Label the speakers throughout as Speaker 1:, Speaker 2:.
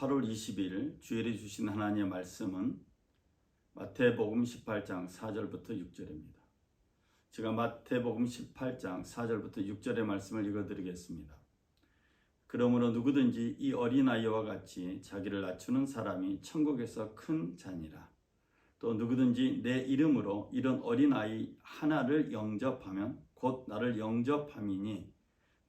Speaker 1: 8월 20일 주일에 주신 하나님의 말씀은 마태복음 18장 4절부터 6절입니다. 제가 마태복음 18장 4절부터 6절의 말씀을 읽어드리겠습니다. 그러므로 누구든지 이 어린아이와 같이 자기를 낮추는 사람이 천국에서 큰 자니라. 또 누구든지 내 이름으로 이런 어린아이 하나를 영접하면 곧 나를 영접함이니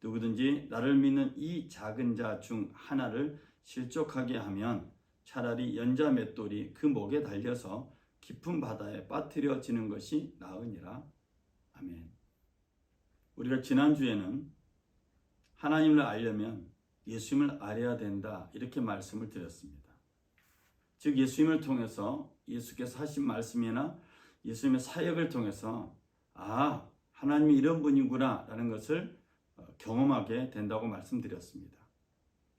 Speaker 1: 누구든지 나를 믿는 이 작은 자 중 하나를 실족하게 하면 차라리 연자 맷돌이 그 목에 달려서 깊은 바다에 빠뜨려지는 것이 나으니라. 아멘. 우리가 지난주에는 하나님을 알려면 예수님을 알아야 된다 이렇게 말씀을 드렸습니다. 즉 예수님을 통해서 예수께서 하신 말씀이나 예수님의 사역을 통해서 하나님이 이런 분이구나 라는 것을 경험하게 된다고 말씀드렸습니다.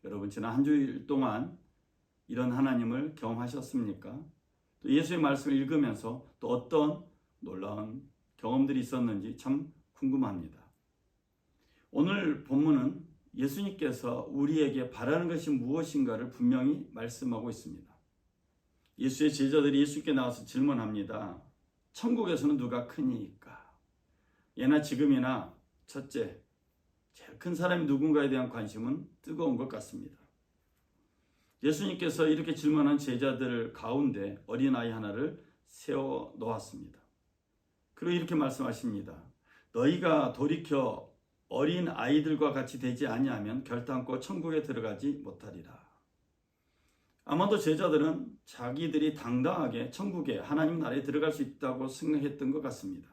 Speaker 1: 여러분 지난 한 주일 동안 이런 하나님을 경험하셨습니까? 또 예수의 말씀을 읽으면서 또 어떤 놀라운 경험들이 있었는지 참 궁금합니다. 오늘 본문은 예수님께서 우리에게 바라는 것이 무엇인가를 분명히 말씀하고 있습니다. 예수의 제자들이 예수께 나와서 질문합니다. 천국에서는 누가 크니까? 예나 지금이나 첫째, 제일 큰 사람이 누군가에 대한 관심은 뜨거운 것 같습니다. 예수님께서 이렇게 질문한 제자들 가운데 어린아이 하나를 세워 놓았습니다. 그리고 이렇게 말씀하십니다. 너희가 돌이켜 어린 아이들과 같이 되지 아니하면 결단코 천국에 들어가지 못하리라. 아마도 제자들은 자기들이 당당하게 천국에 하나님 나라에 들어갈 수 있다고 생각했던 것 같습니다.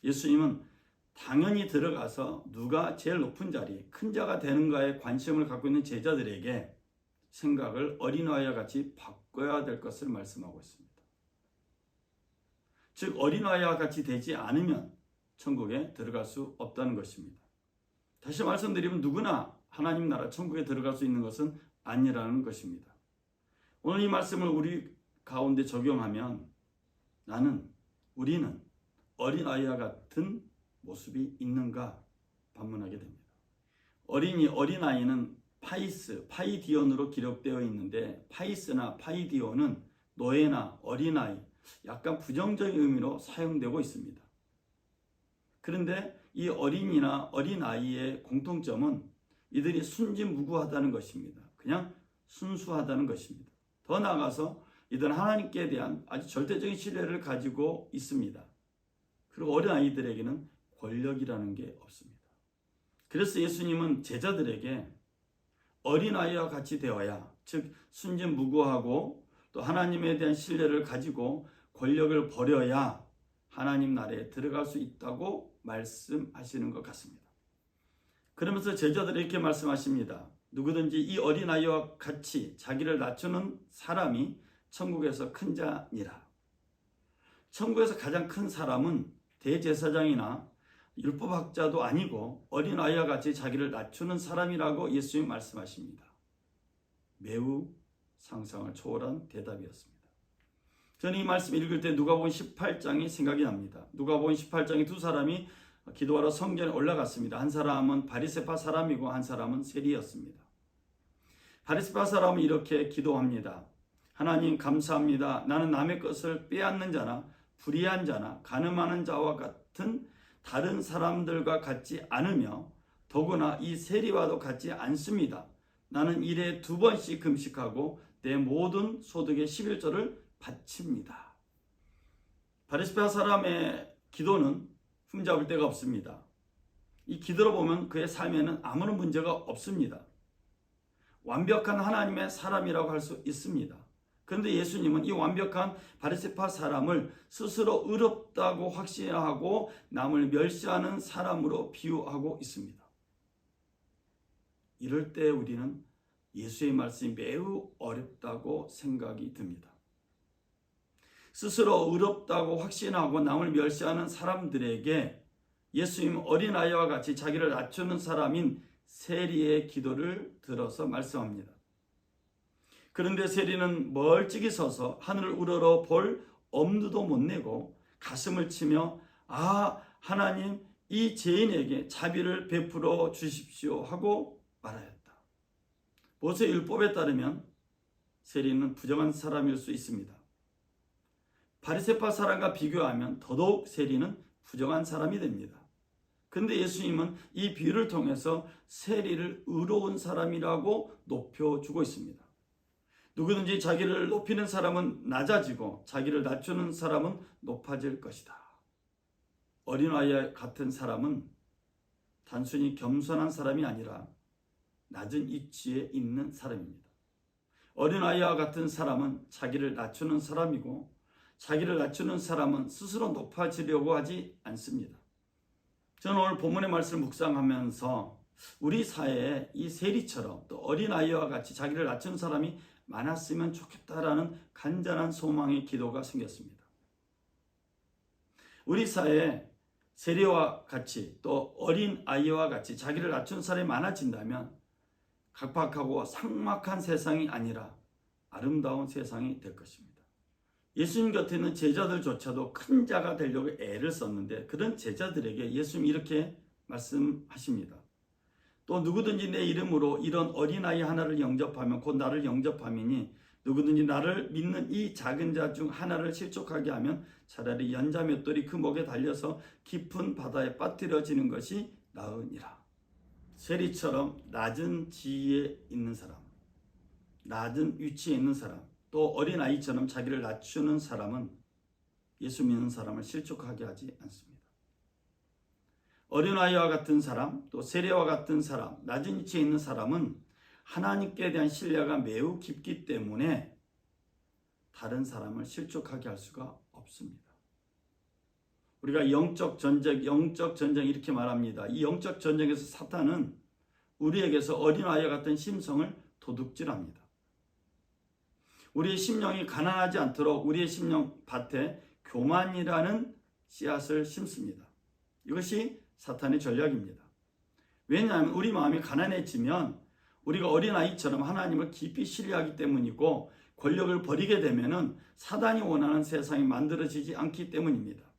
Speaker 1: 예수님은 당연히 들어가서 누가 제일 높은 자리, 큰 자가 되는가에 관심을 갖고 있는 제자들에게 생각을 어린아이와 같이 바꿔야 될 것을 말씀하고 있습니다. 즉 어린아이와 같이 되지 않으면 천국에 들어갈 수 없다는 것입니다. 다시 말씀드리면 누구나 하나님 나라 천국에 들어갈 수 있는 것은 아니라는 것입니다. 오늘 이 말씀을 우리 가운데 적용하면 우리는 어린아이와 같은 모습이 있는가 반문하게 됩니다. 어린아이는 파이디온으로 기록되어 있는데 파이스나 파이디온은 노예나 어린아이, 약간 부정적인 의미로 사용되고 있습니다. 그런데 이 어린이나 어린아이의 공통점은 이들이 순진무구하다는 것입니다. 그냥 순수하다는 것입니다. 더 나아가서 이들은 하나님께 대한 아주 절대적인 신뢰를 가지고 있습니다. 그리고 어린아이들에게는 권력이라는 게 없습니다. 그래서 예수님은 제자들에게 어린아이와 같이 되어야, 즉 순진무구하고 또 하나님에 대한 신뢰를 가지고 권력을 버려야 하나님 나라에 들어갈 수 있다고 말씀하시는 것 같습니다. 그러면서 제자들이 이렇게 말씀하십니다. 누구든지 이 어린아이와 같이 자기를 낮추는 사람이 천국에서 큰 자니라. 천국에서 가장 큰 사람은 대제사장이나 율법학자도 아니고 어린아이와 같이 자기를 낮추는 사람이라고 예수님이 말씀하십니다. 매우 상상을 초월한 대답이었습니다. 저는 이 말씀 읽을 때 누가복음 18장이 생각이 납니다. 누가복음 18장에 두 사람이 기도하러 성전에 올라갔습니다. 한 사람은 바리새파 사람이고 한 사람은 세리였습니다. 바리새파 사람은 이렇게 기도합니다. 하나님 감사합니다. 나는 남의 것을 빼앗는 자나 불의한 자나 간음하는 자와 같은 다른 사람들과 같지 않으며 더구나 이 세리와도 같지 않습니다. 나는 일에 2번씩 금식하고 내 모든 소득의 11조를 바칩니다. 바리새파 사람의 기도는 흠잡을 데가 없습니다. 이 기도를 보면 그의 삶에는 아무런 문제가 없습니다. 완벽한 하나님의 사람이라고 할 수 있습니다. 그런데 예수님은 이 완벽한 바리새파 사람을 스스로 의롭다고 확신하고 남을 멸시하는 사람으로 비유하고 있습니다. 이럴 때 우리는 예수의 말씀이 매우 어렵다고 생각이 듭니다. 스스로 의롭다고 확신하고 남을 멸시하는 사람들에게 예수님 어린아이와 같이 자기를 낮추는 사람인 세리의 기도를 들어서 말씀합니다. 그런데 세리는 멀찍이 서서 하늘을 우러러 볼 엄두도 못 내고 가슴을 치며 하나님 이 죄인에게 자비를 베풀어 주십시오 하고 말하였다. 모세 율법에 따르면 세리는 부정한 사람일 수 있습니다. 바리새파 사람과 비교하면 더더욱 세리는 부정한 사람이 됩니다. 그런데 예수님은 이 비유를 통해서 세리를 의로운 사람이라고 높여주고 있습니다. 누구든지 자기를 높이는 사람은 낮아지고 자기를 낮추는 사람은 높아질 것이다. 어린아이와 같은 사람은 단순히 겸손한 사람이 아니라 낮은 위치에 있는 사람입니다. 어린아이와 같은 사람은 자기를 낮추는 사람이고 자기를 낮추는 사람은 스스로 높아지려고 하지 않습니다. 저는 오늘 본문의 말씀을 묵상하면서 우리 사회에 이 세리처럼 또 어린아이와 같이 자기를 낮추는 사람이 많았으면 좋겠다라는 간절한 소망의 기도가 생겼습니다. 우리 사회에 세리와 같이 또 어린아이와 같이 자기를 낮추는 사람이 많아진다면 각박하고 삭막한 세상이 아니라 아름다운 세상이 될 것입니다. 예수님 곁에 있는 제자들조차도 큰 자가 되려고 애를 썼는데 그런 제자들에게 예수님이 이렇게 말씀하십니다. 또 누구든지 내 이름으로 이런 어린아이 하나를 영접하면 곧 나를 영접함이니 누구든지 나를 믿는 이 작은 자 중 하나를 실족하게 하면 차라리 연자 맷돌이 그 목에 달려서 깊은 바다에 빠뜨려지는 것이 나으니라. 세리처럼 낮은 지위에 있는 사람, 낮은 위치에 있는 사람, 또 어린아이처럼 자기를 낮추는 사람은 예수 믿는 사람을 실족하게 하지 않습니다. 어린아이와 같은 사람, 또 세리와 같은 사람, 낮은 위치에 있는 사람은 하나님께 대한 신뢰가 매우 깊기 때문에 다른 사람을 실족하게 할 수가 없습니다. 우리가 영적 전쟁 이렇게 말합니다. 이 영적 전쟁에서 사탄은 우리에게서 어린아이와 같은 심성을 도둑질합니다. 우리의 심령이 가난하지 않도록 우리의 심령 밭에 교만이라는 씨앗을 심습니다. 이것이 사탄의 전략입니다. 왜냐하면 우리 마음이 가난해지면 우리가 어린아이처럼 하나님을 깊이 신뢰하기 때문이고 권력을 버리게 되면 사단이 원하는 세상이 만들어지지 않기 때문입니다.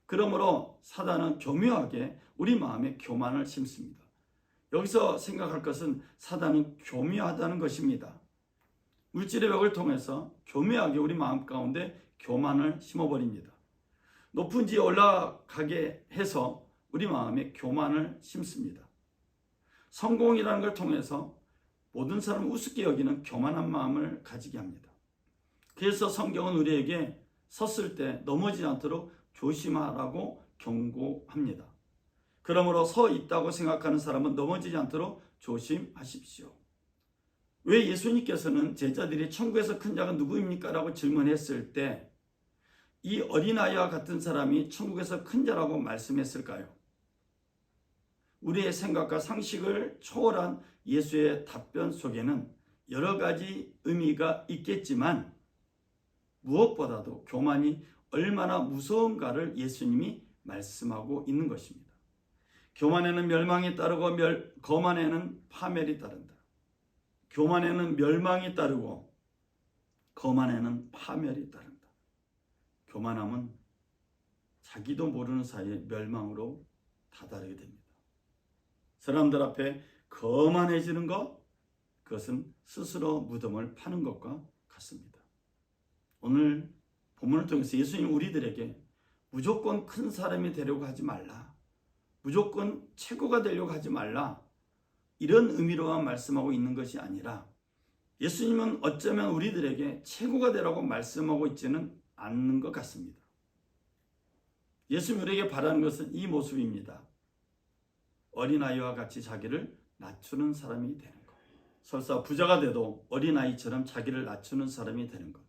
Speaker 1: 그러므로 사단은 교묘하게 우리 마음에 교만을 심습니다. 여기서 생각할 것은 사단은 교묘하다는 것입니다. 물질의 벽을 통해서 교묘하게 우리 마음 가운데 교만을 심어버립니다. 높은 지에 올라가게 해서 우리 마음에 교만을 심습니다. 성공이라는 걸 통해서 모든 사람을 우습게 여기는 교만한 마음을 가지게 합니다. 그래서 성경은 우리에게 섰을 때 넘어지지 않도록 조심하라고 경고합니다. 그러므로 서 있다고 생각하는 사람은 넘어지지 않도록 조심하십시오. 왜 예수님께서는 제자들이 천국에서 큰 자가 누구입니까? 라고 질문했을 때 이 어린아이와 같은 사람이 천국에서 큰 자라고 말씀했을까요? 우리의 생각과 상식을 초월한 예수의 답변 속에는 여러 가지 의미가 있겠지만 무엇보다도 교만이 얼마나 무서운가를 예수님이 말씀하고 있는 것입니다. 교만에는 멸망이 따르고 거만에는 파멸이 따른다. 교만에는 멸망이 따르고 거만에는 파멸이 따른다. 교만함은 자기도 모르는 사이에 멸망으로 다다르게 됩니다. 사람들 앞에 거만해지는 것, 그것은 스스로 무덤을 파는 것과 같습니다. 오늘 본문을 통해서 예수님 우리들에게 무조건 큰 사람이 되려고 하지 말라, 무조건 최고가 되려고 하지 말라, 이런 의미로만 말씀하고 있는 것이 아니라 예수님은 어쩌면 우리들에게 최고가 되라고 말씀하고 있지는 않는 것 같습니다. 예수님 우리에게 바라는 것은 이 모습입니다. 어린아이와 같이 자기를 낮추는 사람이 되는 것. 설사 부자가 돼도 어린아이처럼 자기를 낮추는 사람이 되는 것.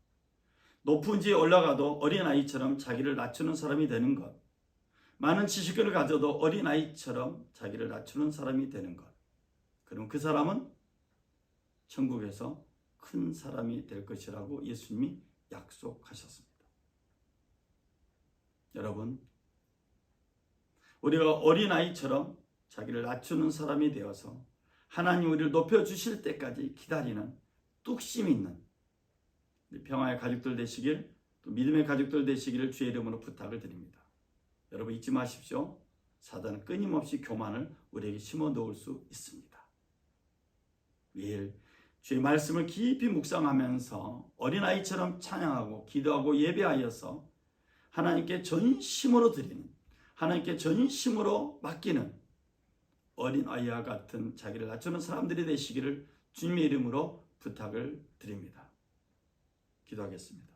Speaker 1: 높은 지에 올라가도 어린아이처럼 자기를 낮추는 사람이 되는 것. 많은 지식을 가져도 어린아이처럼 자기를 낮추는 사람이 되는 것. 그럼 그 사람은 천국에서 큰 사람이 될 것이라고 예수님이 약속하셨습니다. 여러분, 우리가 어린아이처럼 자기를 낮추는 사람이 되어서 하나님 우리를 높여주실 때까지 기다리는 뚝심 있는 평화의 가족들 되시길, 또 믿음의 가족들 되시기를 주의 이름으로 부탁을 드립니다. 여러분 잊지 마십시오. 사단은 끊임없이 교만을 우리에게 심어 놓을 수 있습니다. 매일 주의 말씀을 깊이 묵상하면서 어린아이처럼 찬양하고 기도하고 예배하여서 하나님께 전심으로 드리는, 하나님께 전심으로 맡기는 어린아이와 같은 자기를 낮추는 사람들이 되시기를 주님의 이름으로 부탁을 드립니다. 기도하겠습니다.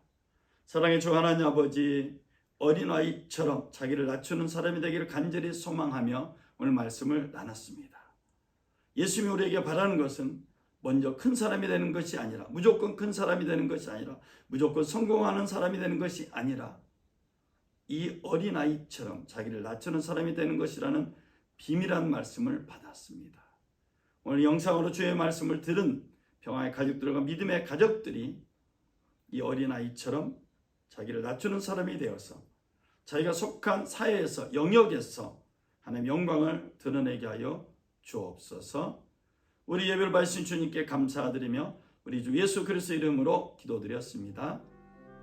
Speaker 1: 사랑의 주 하나님 아버지, 어린아이처럼 자기를 낮추는 사람이 되기를 간절히 소망하며 오늘 말씀을 나눴습니다. 예수님이 우리에게 바라는 것은 먼저 큰 사람이 되는 것이 아니라, 무조건 큰 사람이 되는 것이 아니라, 무조건 성공하는 사람이 되는 것이 아니라 이 어린아이처럼 자기를 낮추는 사람이 되는 것이라는 비밀한 말씀을 받았습니다. 오늘 영상으로 주의 말씀을 들은 평화의 가족들과 믿음의 가족들이 이 어린아이처럼 자기를 낮추는 사람이 되어서 자기가 속한 사회에서, 영역에서 하나님의 영광을 드러내게 하여 주옵소서. 우리 예배를 받으신 주님께 감사드리며 우리 주 예수 그리스도 이름으로 기도드렸습니다.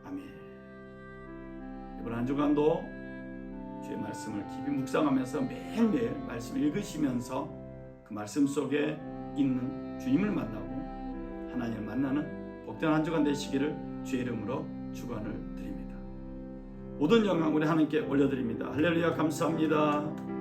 Speaker 1: 아멘. 이번 한 주간도 주의 말씀을 깊이 묵상하면서 매일매일 말씀을 읽으시면서 그 말씀 속에 있는 주님을 만나고 하나님을 만나는 복된 한 주간 되시기를 주의 이름으로 축원을 드립니다. 모든 영광 우리 하나님께 올려드립니다. 할렐루야, 감사합니다.